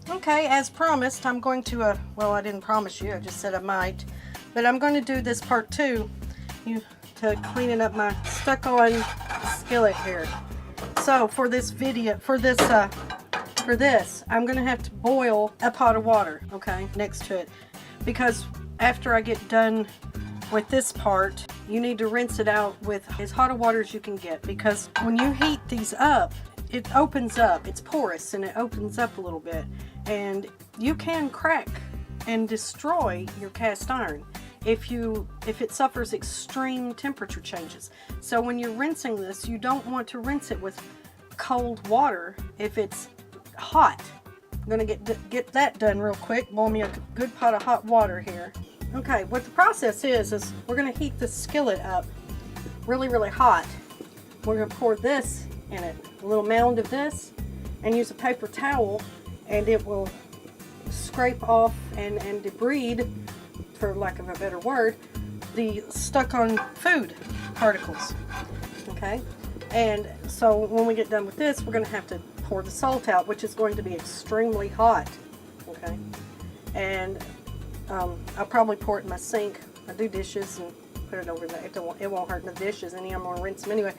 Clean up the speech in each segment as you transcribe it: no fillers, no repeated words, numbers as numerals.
Okay, as promised, I'm going to, well, I didn't promise you, I just said I might, but I'm going to do this part 2 to cleaning up my stuck-on skillet here. So for this video, for this, I'm going to have to boil a pot of water, okay, next to it, because after I get done with this part, you need to rinse it out with as hot of water as you can get, because when you heat these up, it opens up, it's porous and it opens up a little bit, and you can crack and destroy your cast iron if it suffers extreme temperature changes. So when you're rinsing this, you don't want to rinse it with cold water if it's hot. I'm gonna get that done real quick. Boil me a good pot of hot water here. Okay, what the process is we're gonna heat the skillet up really, really hot. We're gonna pour this in it, a little mound of this, and use a paper towel, and it will scrape off and debride, for lack of a better word, the stuck-on food particles. Okay, and so when we get done with this, we're going to have to pour the salt out, which is going to be extremely hot. Okay, and I'll probably pour it in my sink. I do dishes and put it over there. It won't hurt the dishes any. I'm going to rinse them anyway.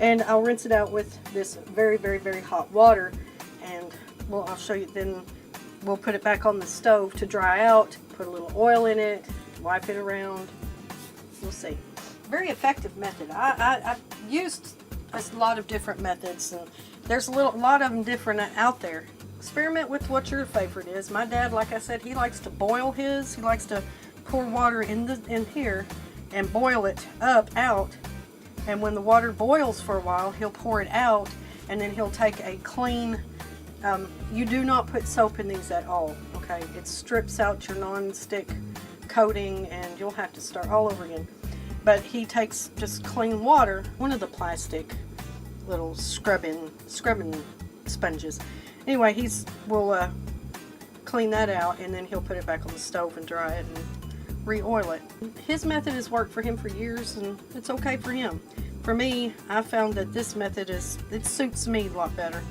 And I'll rinse it out with this very, very, very hot water, and well, I'll show you. Then we'll put it back on the stove to dry out, put a little oil in it, wipe it around. We'll see. Very effective method. I've used a lot of different methods, and there's a lot of them different out there. Experiment with what your favorite is. My dad, like I said, he likes to boil his. He likes to pour water in here and boil it out. And when the water boils for a while, he'll pour it out, and then he'll take a clean, you do not put soap in these at all, okay? It strips out your non-stick coating, and you'll have to start all over again. But he takes just clean water, one of the plastic little scrubbing sponges. Anyway, will clean that out, and then he'll put it back on the stove and dry it and re-oil it. His method has worked for him for years, and it's okay for him. For me, I found that this method it suits me a lot better.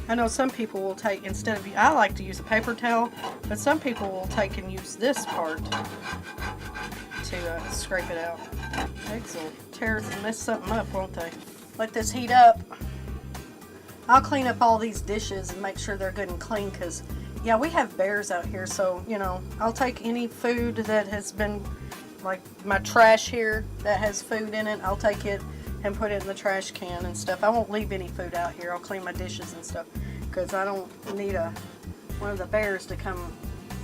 I know some people will take, instead of, I like to use a paper towel, but some people will take and use this part to scrape it out. Eggs will tear and mess something up, won't they? Let this heat up. I'll clean up all these dishes and make sure they're good and clean, because yeah, we have bears out here, so you know, I'll take any food that has been, like my trash here that has food in it, I'll take it and put it in the trash can and stuff. I won't leave any food out here. I'll clean my dishes and stuff, because I don't need one of the bears to come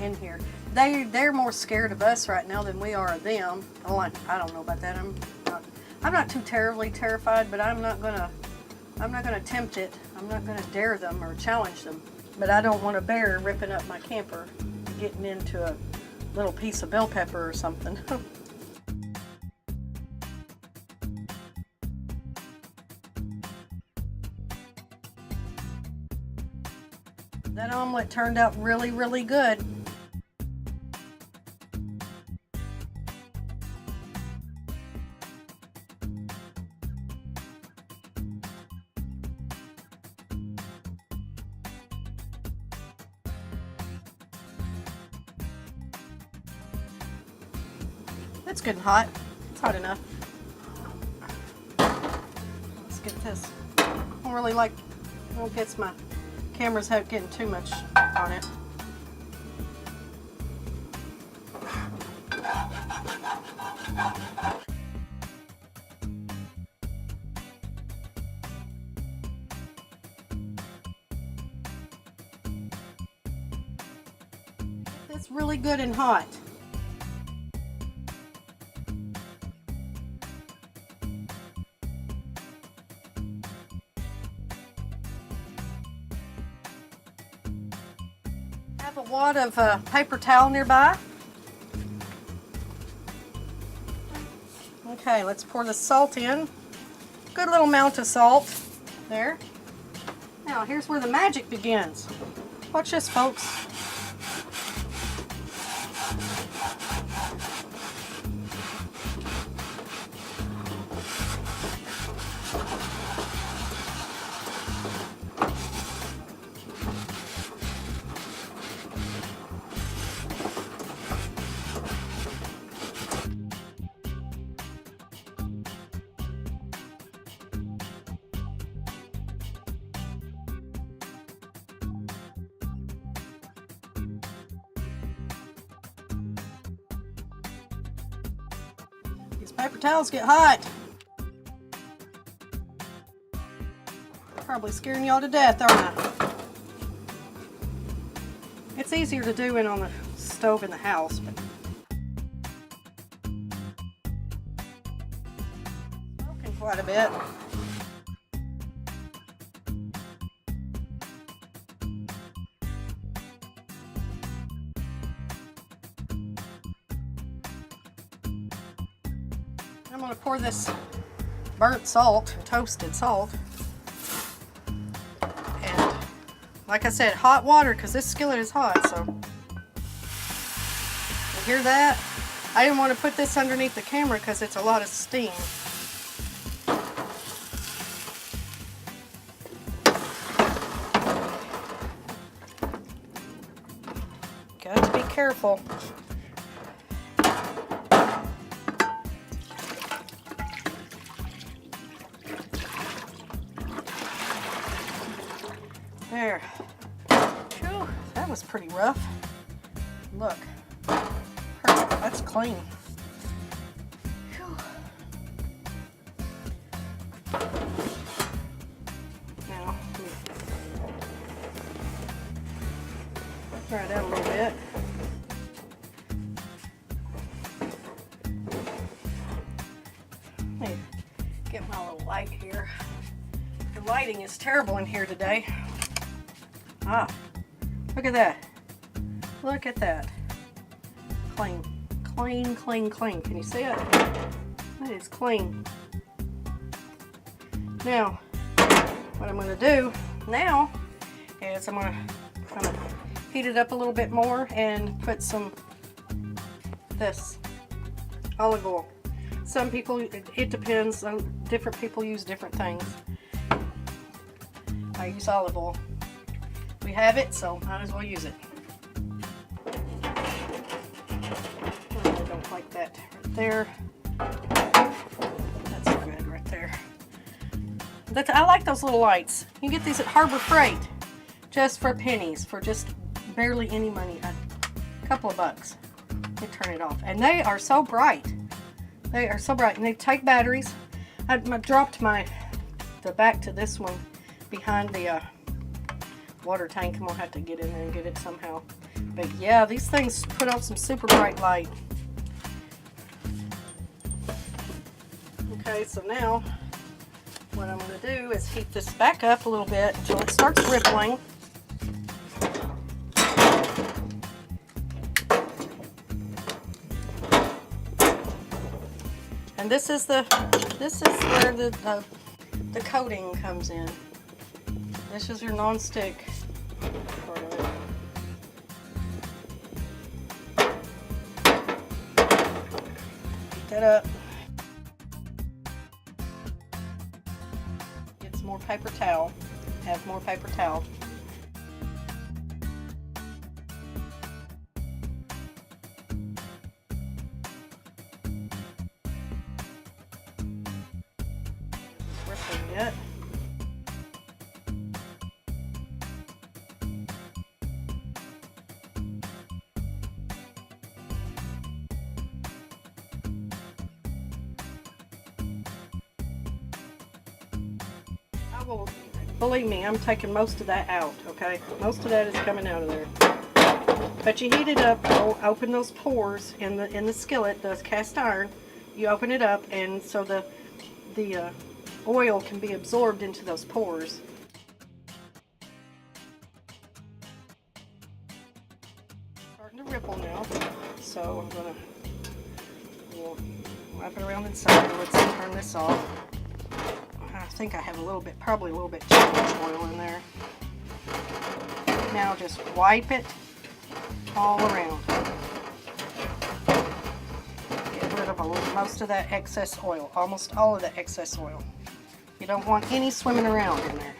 in here. They're more scared of us right now than we are of them. Oh, I don't know about that. I'm not too terribly terrified, but I'm not gonna tempt it. I'm not gonna dare them or challenge them. But I don't want a bear ripping up my camper, getting into a little piece of bell pepper or something. That omelet turned out really, really good. It's good and hot. It's hot enough. Let's get this. I don't really like, I don't guess my camera's getting too much on it. It's really good and hot. I have a wad of paper towel nearby. Okay, let's pour the salt in. Good little amount of salt there. Now here's where the magic begins. Watch this, folks. These paper towels get hot. Probably scaring y'all to death, aren't I? It's easier to do it on the stove in the house, but smoking quite a bit. I'm going to pour this burnt salt, or toasted salt, and like I said, hot water because this skillet is hot, so you hear that? I didn't want to put this underneath the camera because it's a lot of steam. Got to be careful. There. Whew, that was pretty rough. Look. Perfect. That's clean. Whew. Now, try that a little bit. Let me get my little light here. The lighting is terrible in here today. Ah, look at that. Look at that. Clean. Clean, clean, clean. Can you see it? That is clean. Now, what I'm going to do now is I'm going to heat it up a little bit more and put some this olive oil. Some people, it depends. Different people use different things. I use olive oil. We have it, so might as well use it. I don't like that right there. That's good right there. I like those little lights. You get these at Harbor Freight just for pennies, for just barely any money, a couple of bucks. You turn it off, and they are so bright. They are so bright, and they take batteries. I dropped the back to this one behind the water tank. I'm gonna have to get in there and get it somehow. But yeah, these things put on some super bright light. Okay, so now what I'm gonna do is heat this back up a little bit until it starts rippling. And this is where the coating comes in. This is your non-stick part of it. Heat that up. Get some more paper towel. Have more paper towel. Rippling yet. Believe me, I'm taking most of that out, okay? Most of that is coming out of there. But you heat it up, open those pores in the skillet, the cast iron. You open it up, and so the oil can be absorbed into those pores. Starting to ripple now, so I'm gonna wrap it around inside. Let's turn this off. I think I have probably a little bit too much oil in there. Now just wipe it all around. Get rid of most of that excess oil, almost all of the excess oil. You don't want any swimming around in there.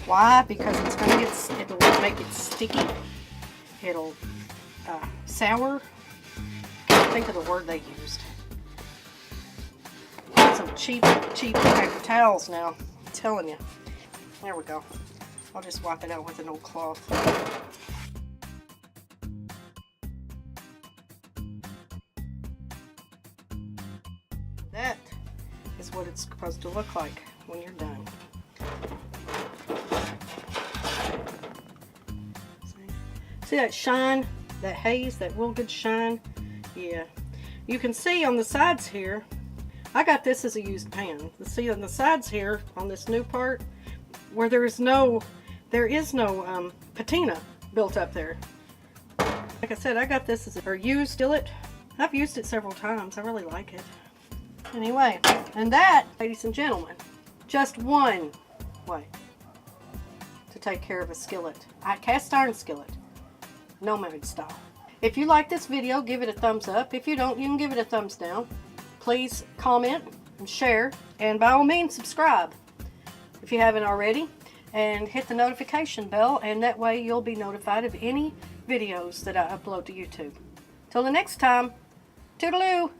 Why? Because it'll make it sticky. It'll sour. I can't think of the word they used. Some cheap paper towels now. I'm telling you. There we go. I'll just wipe it out with an old cloth. is what it's supposed to look like when you're done. See that shine, that haze, that real good shine? Yeah. You can see on the sides here, I got this as a used pan. See on the sides here, on this new part, where there is no patina built up there. Like I said, I got this as a used skillet. I've used it several times. I really like it. Anyway, and that, ladies and gentlemen, just one way to take care of a skillet. A cast iron skillet, Nomad style. If you like this video, give it a thumbs up. If you don't, you can give it a thumbs down. Please comment and share, and by all means subscribe if you haven't already, and hit the notification bell, and that way you'll be notified of any videos that I upload to YouTube. Till the next time, toodaloo!